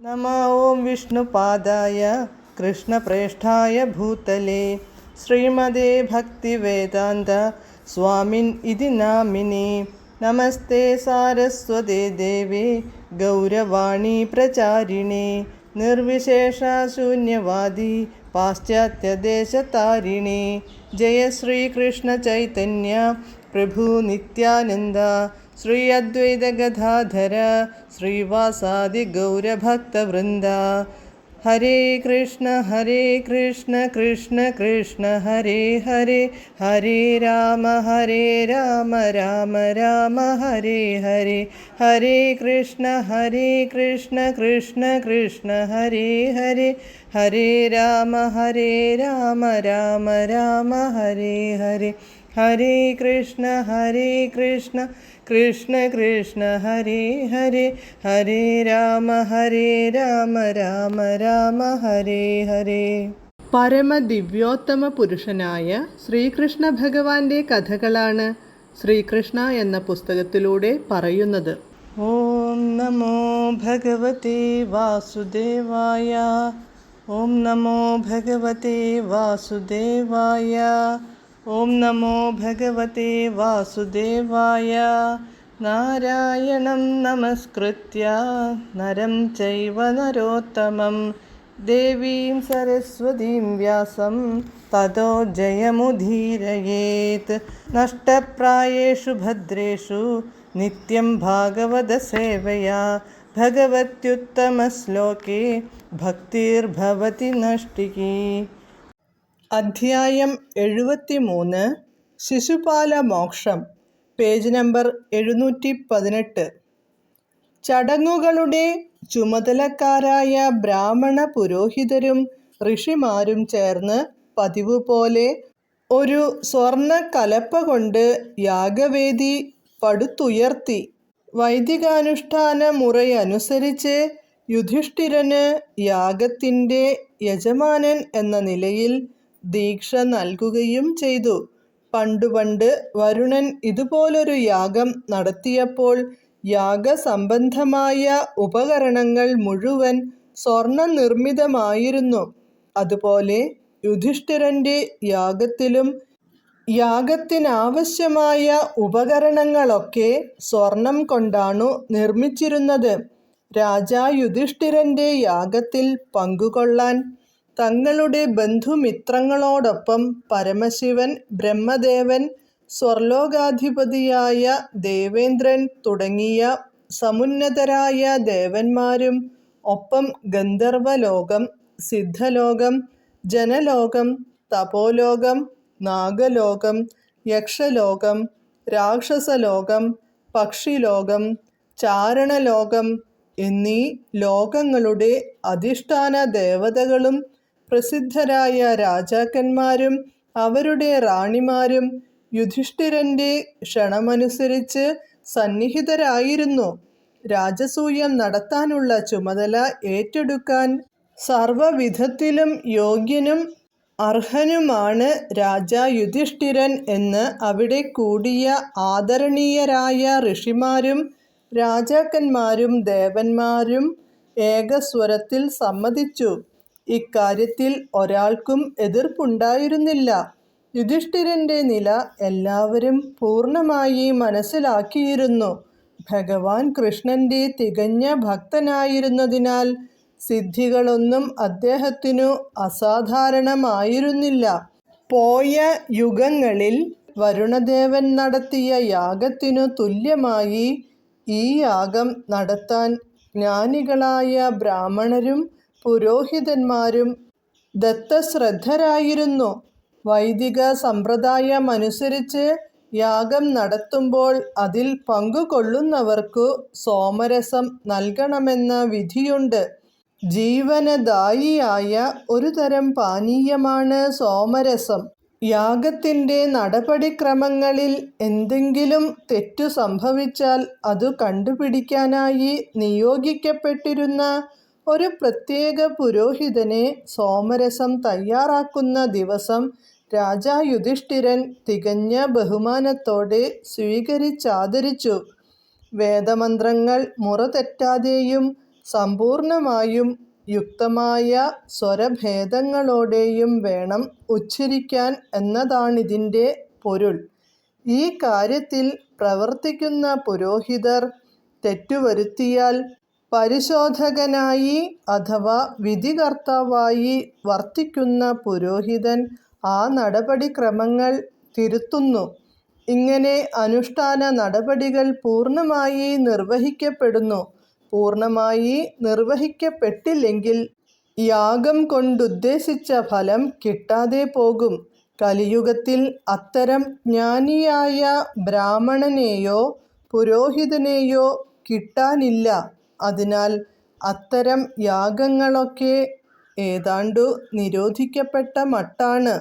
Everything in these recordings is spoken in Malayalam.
नमः ॐ विष्णुपादाय कृष्णप्रेष्ठाय भूतले श्रीमदे भक्तिवेदान्त स्वामिन् इति नामिने। नमस्ते सारस्वते देवे गौरवाणी प्रचारिणे निर्विशेषशून्यवादी पाश्चात्यदेशतारिणे। जय श्रीकृष्ण चैतन्य प्रभु नित्यानन्द श्री अद्वैत गदाधर श्रीवासादि गौरभक्तवृन्द। हरे कृष्ण कृष्ण कृष्ण हरे हरे, हरे राम राम राम हरे हरे। हरे कृष्ण कृष्ण कृष्ण हरे हरे, हरे राम राम राम हरे हरे। हरे कृष्ण कृष्ण कृष्ण हरे हरे, हरे राम राम हरे हरे. പരമദിവ്യോത്തമ പുരുഷനായ ശ്രീകൃഷ്ണ ഭഗവാന്റെ കഥകളാണ് ശ്രീകൃഷ്ണ എന്ന പുസ്തകത്തിലൂടെ പറയുന്നത്. ഓം നമോ ഭഗവതേ വാസുദേവായ, ഓം നമോ ഭഗവതേ വാസുദേവായ, ഓം നമോ ഭഗവതേ വാസുദേവായ. നാരായണം നമസ്കൃത്യ നരം ചൈവ നരോത്തമം ദേവീം സരസ്വതീം വ്യാസം തതോ ജയമുദീരയേത്. നഷ്ടപ്രായേഷു ഭദ്രേഷു നിത്യം ഭാഗവത സേവയാ ഭഗവത്യുത്തമശ്ലോകേ ഭക്തിർഭവതി നഷ്ടികീ. അധ്യായം 73 ശിശുപാല മോക്ഷം, പേജ് നമ്പർ 718. ചടങ്ങുകളുടെ ചുമതലക്കാരായ ബ്രാഹ്മണ പുരോഹിതരും ഋഷിമാരും ചേർന്ന് പതിവ് പോലെ ഒരു സ്വർണ്ണ കലപ്പ കൊണ്ട് യാഗവേദി പടുത്തുയർത്തി. വൈദികാനുഷ്ഠാന മുറയനുസരിച്ച് യുധിഷ്ഠിരന് യാഗത്തിൻ്റെ യജമാനൻ എന്ന നിലയിൽ ദീക്ഷ നൽകുകയും ചെയ്തു. പണ്ട് വരുണൻ ഇതുപോലൊരു യാഗം നടത്തിയപ്പോൾ യാഗസംബന്ധമായ ഉപകരണങ്ങൾ മുഴുവൻ സ്വർണ്ണ നിർമ്മിതമായിരുന്നു. അതുപോലെ യുധിഷ്ഠിരൻ്റെ യാഗത്തിലും യാഗത്തിനാവശ്യമായ ഉപകരണങ്ങളൊക്കെ സ്വർണം കൊണ്ടാണു നിർമ്മിച്ചിരുന്നത്. രാജാ യുധിഷ്ഠിരൻ്റെ യാഗത്തിൽ പങ്കുകൊള്ളാൻ തങ്ങളുടെ ബന്ധുമിത്രങ്ങളോടൊപ്പം പരമശിവൻ, ബ്രഹ്മദേവൻ, സ്വർലോകാധിപതിയായ ദേവേന്ദ്രൻ തുടങ്ങിയ സമുന്നതരായ ദേവന്മാരും ഒപ്പം ഗന്ധർവലോകം, സിദ്ധലോകം, ജനലോകം, തപോലോകം, നാഗലോകം, യക്ഷലോകം, രാക്ഷസലോകം, പക്ഷിലോകം, ചാരണലോകം എന്നീ ലോകങ്ങളുടെ അധിഷ്ഠാന ദേവതകളും പ്രസിദ്ധരായ രാജാക്കന്മാരും അവരുടെ റാണിമാരും യുധിഷ്ഠിരൻ്റെ ക്ഷണമനുസരിച്ച് സന്നിഹിതരായിരുന്നു. രാജസൂയം നടത്താനുള്ള ചുമതല ഏറ്റെടുക്കാൻ സർവവിധത്തിലും യോഗ്യനും അർഹനുമാണ് രാജാ യുധിഷ്ഠിരൻ എന്ന് അവിടെ കൂടിയ ആദരണീയരായ ഋഷിമാരും രാജാക്കന്മാരും ദേവന്മാരും ഏകസ്വരത്തിൽ സമ്മതിച്ചു. ഇക്കാര്യത്തിൽ ഒരാൾക്കും എതിർപ്പുണ്ടായിരുന്നില്ല. യുധിഷ്ഠിരൻ്റെ നില എല്ലാവരും പൂർണ്ണമായി മനസ്സിലാക്കിയിരുന്നു. ഭഗവാൻ കൃഷ്ണൻ്റെ തികഞ്ഞ ഭക്തനായിരുന്നതിനാൽ സിദ്ധികളൊന്നും അദ്ദേഹത്തിനു അസാധാരണമായിരുന്നില്ല. പോയ യുഗങ്ങളിൽ വരുണദേവൻ നടത്തിയ യാഗത്തിനു തുല്യമായി ഈ യാഗം നടത്താൻ ജ്ഞാനികളായ ബ്രാഹ്മണരും പുരോഹിതന്മാരും ദത്തശ്രദ്ധരായിരുന്നു. വൈദിക സമ്പ്രദായമനുസരിച്ച് യാഗം നടത്തുമ്പോൾ അതിൽ പങ്കുകൊള്ളുന്നവർക്കു സോമരസം നൽകണമെന്ന വിധിയുണ്ട്. ജീവനദായിയായ ഒരു തരം പാനീയമാണ് സോമരസം. യാഗത്തിൻ്റെ നടപടിക്രമങ്ങളിൽ എന്തെങ്കിലും തെറ്റു സംഭവിച്ചാൽ അതു കണ്ടുപിടിക്കാനായി നിയോഗിക്കപ്പെട്ടിരുന്ന ഒരു പ്രത്യേക പുരോഹിതനെ സോമരസം തയ്യാറാക്കുന്ന ദിവസം രാജാ യുധിഷ്ഠിരൻ തികഞ്ഞ ബഹുമാനത്തോടെ സ്വീകരിച്ചാദരിച്ചു. വേദമന്ത്രങ്ങൾ മുറ തെറ്റാതെയും സമ്പൂർണമായും യുക്തമായ സ്വരഭേദങ്ങളോടെയും വേണം ഉച്ചരിക്കാൻ എന്നതാണിതിൻ്റെ പൊരുൾ. ഈ കാര്യത്തിൽ പ്രവർത്തിക്കുന്ന പുരോഹിതർ തെറ്റുവരുത്തിയാൽ പരിശോധകനായി അഥവാ വിധികർത്താവായി വർത്തിക്കുന്ന പുരോഹിതൻ ആ നടപടിക്രമങ്ങൾ തിരുത്തുന്നു. ഇങ്ങനെ അനുഷ്ഠാന നടപടികൾ പൂർണ്ണമായി നിർവഹിക്കപ്പെടുന്നു. പൂർണ്ണമായി നിർവഹിക്കപ്പെട്ടില്ലെങ്കിൽ യാഗം കൊണ്ടുദ്ദേശിച്ച ഫലം കിട്ടാതെ പോകും. കലിയുഗത്തിൽ അത്തരം ജ്ഞാനിയായ ബ്രാഹ്മണനെയോ പുരോഹിതനെയോ കിട്ടാനില്ല. അതിനാൽ അത്തരം യാഗങ്ങളൊക്കെ ഏതാണ്ടു നിരോധിക്കപ്പെട്ട മട്ടാണ്.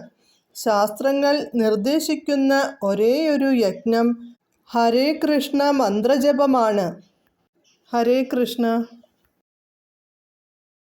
ശാസ്ത്രങ്ങൾ നിർദ്ദേശിക്കുന്ന ഒരേയൊരു യജ്ഞം ഹരേ കൃഷ്ണ മന്ത്രജപമാണ്. ഹരേ കൃഷ്ണ.